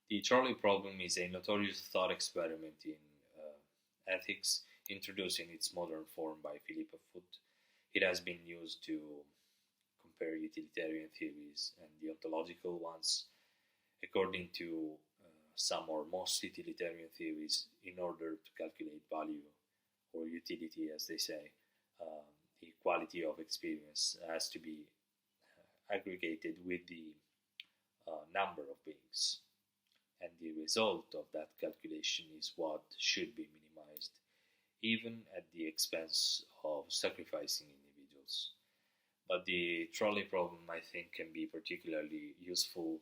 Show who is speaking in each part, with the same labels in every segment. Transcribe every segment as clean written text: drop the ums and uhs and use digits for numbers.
Speaker 1: The trolley problem is a notorious thought experiment in ethics, introduced in its modern form by Philippa Foot. It has been used to compare utilitarian theories and deontological ones according to some or most utilitarian theories in order to calculate value or utility, as they say. The quality of experience has to be aggregated with the number of beings, and the result of that calculation is what should be minimized, even at the expense of sacrificing individuals. But the trolley problem, I think, can be particularly useful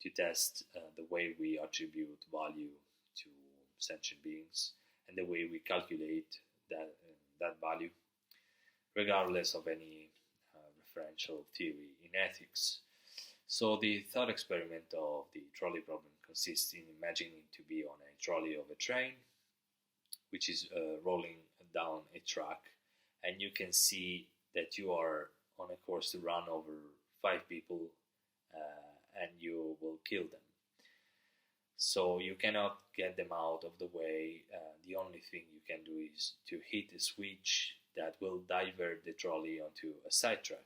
Speaker 1: to test the way we attribute value to sentient beings and the way we calculate that value, regardless of any referential theory in ethics. So the thought experiment of the trolley problem consists in imagining to be on a trolley of a train, which is rolling down a track, and you can see that you are on a course to run over five people, and you will kill them. So you cannot get them out of the way. The only thing you can do is to hit a switch that will divert the trolley onto a sidetrack.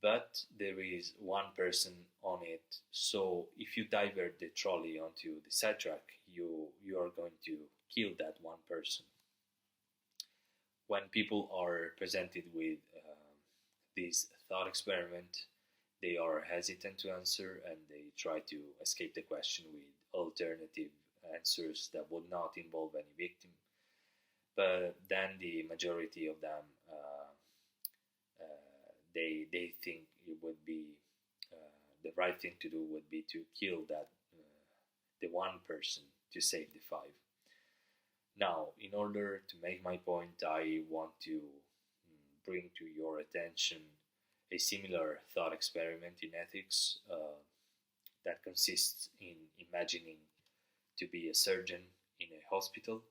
Speaker 1: But there is one person on it, so if you divert the trolley onto the sidetrack, you are going to kill that one person. When people are presented with this thought experiment, they are hesitant to answer and they try to escape the question with alternative answers that would not involve any victim. But then the majority of them they think it would be the right thing to do would be to kill that the one person to save the five. Now, in order to make my point, I want to bring to your attention a similar thought experiment in ethics that consists in imagining to be a surgeon in a hospital.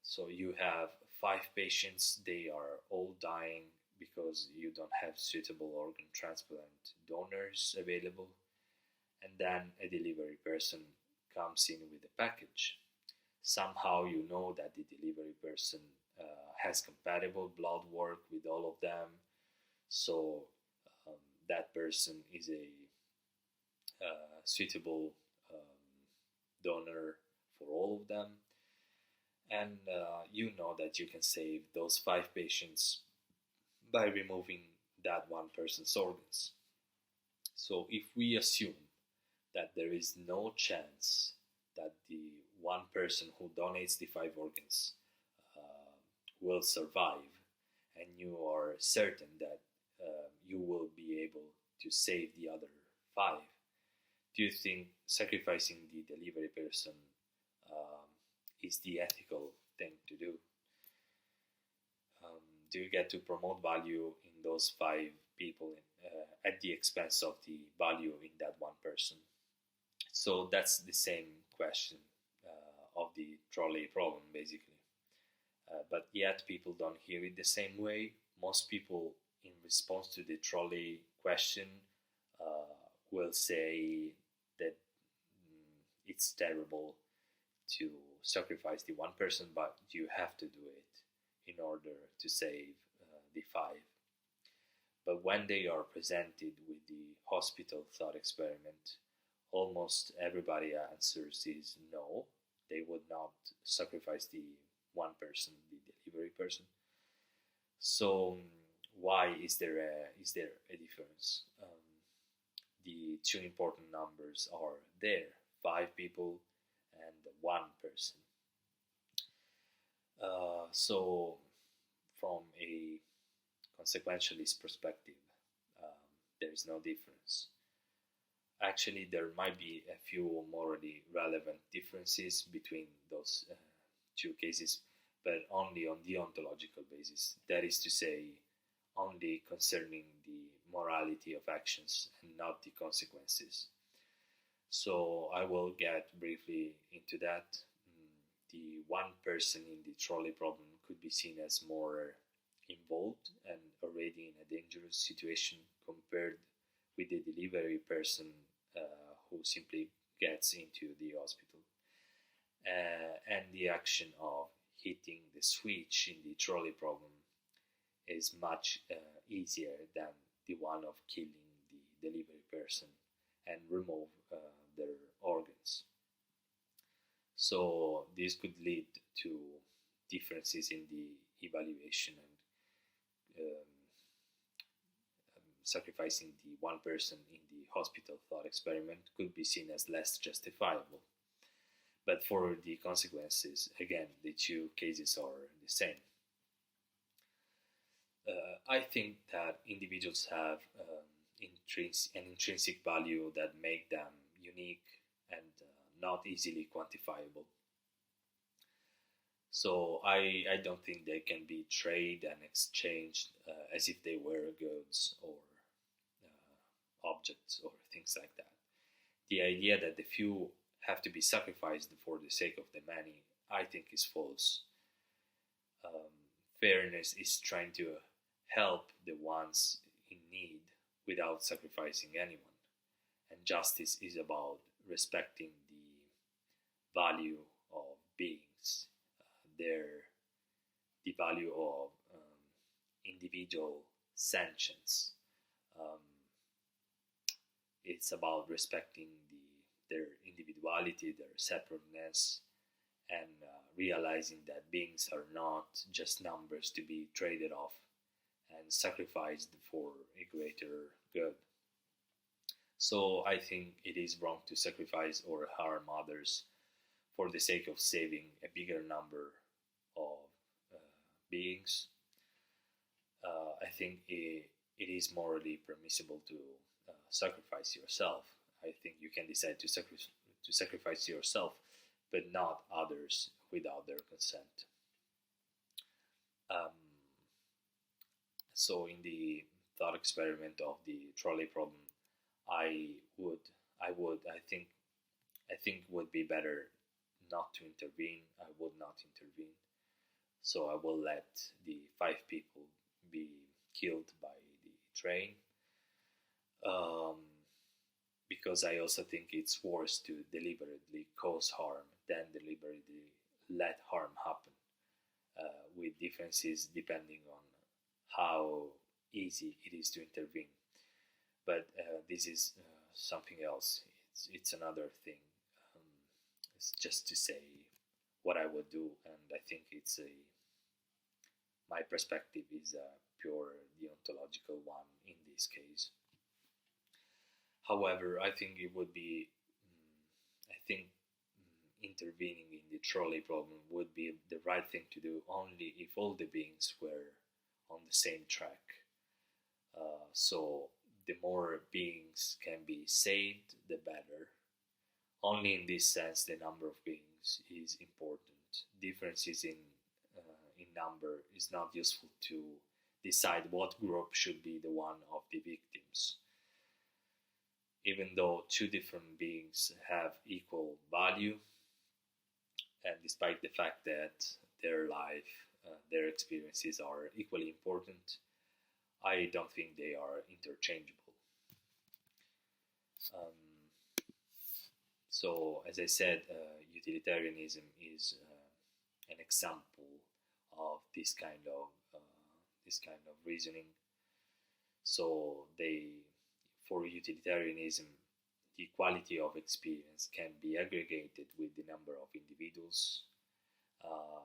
Speaker 1: So you have five patients, they are all dying because you don't have suitable organ transplant donors available, and then a delivery person comes in with a package. Somehow you know that the delivery person has compatible blood work with all of them, so that person is a suitable donor for all of them, and you know that you can save those five patients by removing that one person's organs. So if we assume that there is no chance that the one person who donates the five organs will survive, and you are certain that you will be able to save the other five, do you think sacrificing the delivery person is the ethical thing to do? Do you get to promote value in those five people at the expense of the value in that one person? So that's the same question of the trolley problem, basically. But yet people don't hear it the same way. Most people, in response to the trolley question, will say that it's terrible to sacrifice the one person, but you have to do it in order to save the five. But when they are presented with the hospital thought experiment, almost everybody answers is no, they would not sacrifice the one person, the delivery person. So why is there a difference? The two important numbers are there: five people and one person. So from a consequentialist perspective, there is no difference. Actually, there might be a few morally relevant differences between those two cases, but only on the ontological basis. That is to say, only concerning the morality of actions and not the consequences. So I will get briefly into that. The one person in the trolley problem could be seen as more involved and already in a dangerous situation compared with the delivery person who who simply gets into the hospital. And the action of hitting the switch in the trolley problem is much easier than the one of killing the delivery person and remove their organs. So this could lead to differences in the evaluation, and sacrificing the one person in the hospital thought experiment could be seen as less justifiable. But for the consequences, again, the two cases are the same. I think that individuals have an intrinsic value that make them unique and not easily quantifiable. So I don't think they can be traded and exchanged as if they were goods or objects or things like that. The idea that the few have to be sacrificed for the sake of the many, I think, is false. Fairness is trying to help the ones in need without sacrificing anyone. And justice is about respecting the value of beings, the value of individual sentience. Um, it's about respecting their individuality, their separateness, and realizing that beings are not just numbers to be traded off and sacrificed for a greater good. So I think it is wrong to sacrifice or harm others for the sake of saving a bigger number of beings. I think it is morally permissible to sacrifice yourself. I think you can decide to sacrifice yourself, but not others without their consent. Um, so in the thought experiment of the trolley problem, I would, I think would be better not to intervene. I would not intervene. So I will let the 5 people be killed by the train. Um, because I also think it's worse to deliberately cause harm than deliberately let harm happen, with differences depending on how easy it is to intervene. But this is something else. It's another thing. Um, it's just to say what I would do, and I think my perspective is a pure deontological one in this case. However, I think it would be, I think intervening in the trolley problem would be the right thing to do only if all the beings were on the same track. So the more beings can be saved, the better. Only in this sense the number of beings is important. Differences in number is not useful to decide what group should be the one of the victims. Even though two different beings have equal value, and despite the fact that their life, their experiences are equally important, I don't think they are interchangeable. Um, so, as I said, utilitarianism is an example of this kind of reasoning. So, for utilitarianism, the quality of experience can be aggregated with the number of individuals, uh,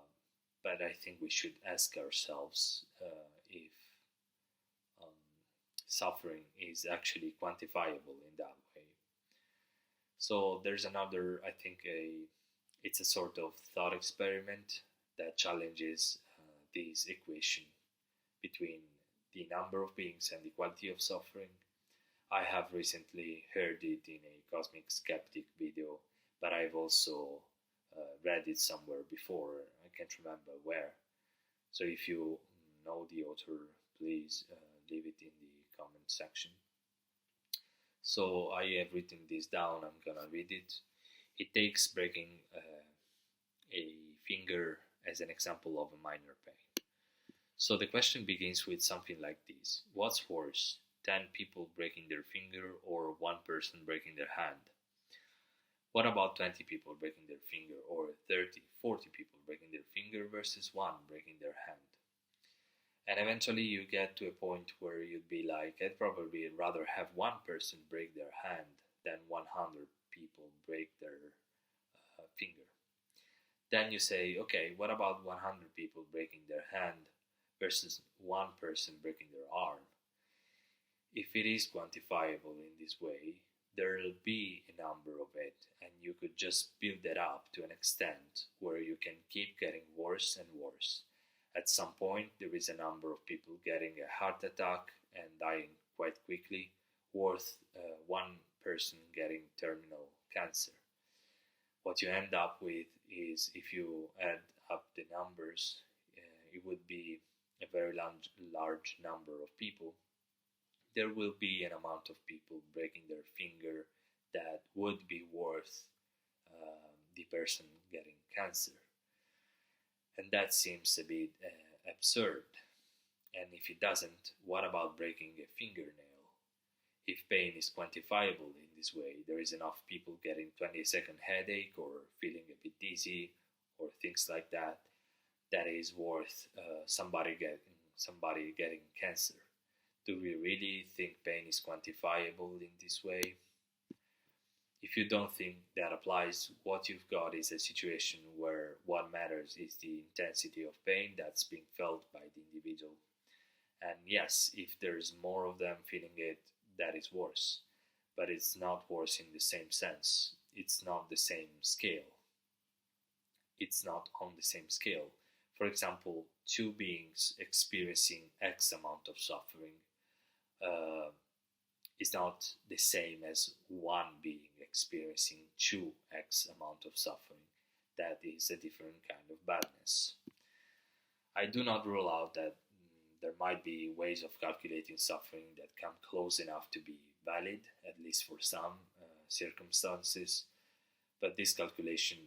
Speaker 1: but I think we should ask ourselves if um, suffering is actually quantifiable in that way. So there's another, I think, it's a sort of thought experiment that challenges this equation between the number of beings and the quality of suffering. I have recently heard it in a Cosmik Skeptic video, but I've also read it somewhere before. I can't remember where. So if you know the author, please leave it in the comment section. So I have written this down. I'm gonna read it. It takes breaking a finger as an example of a minor pain. So the question begins with something like this: what's worse, 10 people breaking their finger or one person breaking their hand? What about 20 people breaking their finger, or 30, 40 people breaking their finger versus one breaking their hand? And eventually you get to a point where you'd be like, I'd probably rather have one person break their hand than 100 people break their finger. Then you say, okay, what about 100 people breaking their hand versus one person breaking their arm? If it is quantifiable in this way, there'll be a number of it, and you could just build it up to an extent where you can keep getting worse and worse. At some point, there is a number of people getting a heart attack and dying quite quickly, worth one person getting terminal cancer. What you end up with is, if you add up the numbers, it would be a very large number of people. There will be an amount of people breaking their finger that would be worth the person getting cancer. And that seems a bit absurd. And if it doesn't, what about breaking a fingernail? If pain is quantifiable in this way, there is enough people getting 20-second headache or feeling a bit dizzy or things like that, that is worth somebody getting cancer. Do we really think pain is quantifiable in this way? If you don't think that applies, what you've got is a situation where what matters is the intensity of pain that's being felt by the individual. And yes, if there's more of them feeling it, that is worse. But it's not worse in the same sense. It's not the same scale. It's not on the same scale. For example, two beings experiencing X amount of suffering is not the same as one being experiencing 2x amount of suffering. That is a different kind of badness. I do not rule out that there might be ways of calculating suffering that come close enough to be valid, at least for some circumstances, but this calculation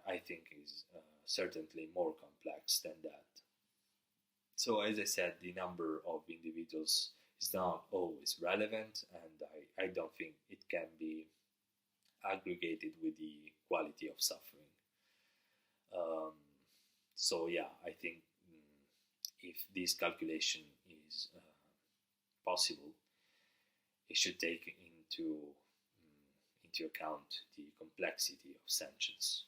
Speaker 1: I think is certainly more complex than that. So as I said, the number of individuals is not always relevant, and I don't think it can be aggregated with the quality of suffering. So yeah, I think if this calculation is possible, it should take into account the complexity of sentience.